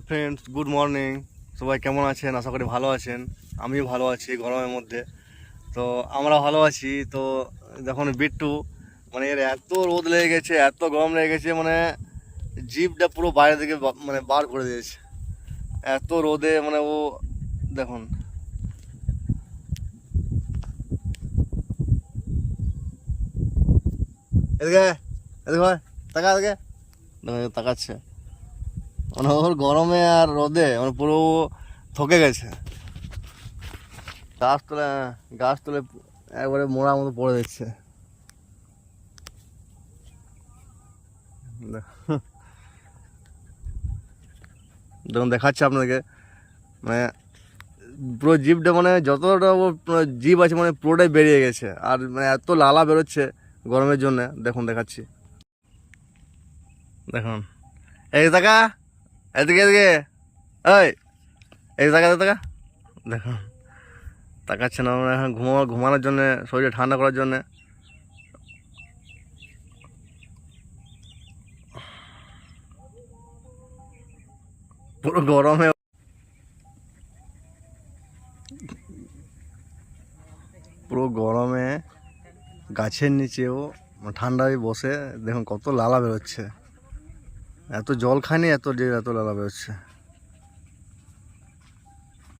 Friends, good morning. সবাই কেমন আছেন? আশা করি ভালো আছেন। আমিও ভালো আছি গরমের মধ্যে। তো আমরা ভালো আছি। তো দেখুন বিট্টু, মানে এর এত রোদ লেগে গেছে, এত গরম লেগে গেছে, মানে জিভটা পুরো বাইরে থেকে মানে বার করে দিয়েছে এত রোদে। মানে ও দেখুন, এদিকে এদিকে ভাই, তাকা এদিকে। দেখুন, তাকাচ্ছে, মানে ওর গরমে আর রোদে মানে পুরো থকে গেছে। গাছ তুলে একবারে মোড়ার মতো পড়ে যাচ্ছে। দেখুন, দেখাচ্ছে আপনাকে, মানে পুরো জিভটা, মানে যতটা ওর জিভ আছে মানে পুরোটাই বেরিয়ে গেছে। আর মানে এত লালা বেরোচ্ছে গরমের জন্য। দেখুন, দেখাচ্ছি, দেখুন। এই টাকা, এদিকে এদিকে, এই এই টাকা টাকা, দেখুন তাকাচ্ছে না। মানে এখন ঘুমানোর জন্য, শরীরে ঠান্ডা করার জন্য। পুরো গরমে, গাছের নিচেও ঠান্ডায় বসে দেখুন কত লালা বেরোচ্ছে। এত জল খায়নি, এত লালা বেরোচ্ছে।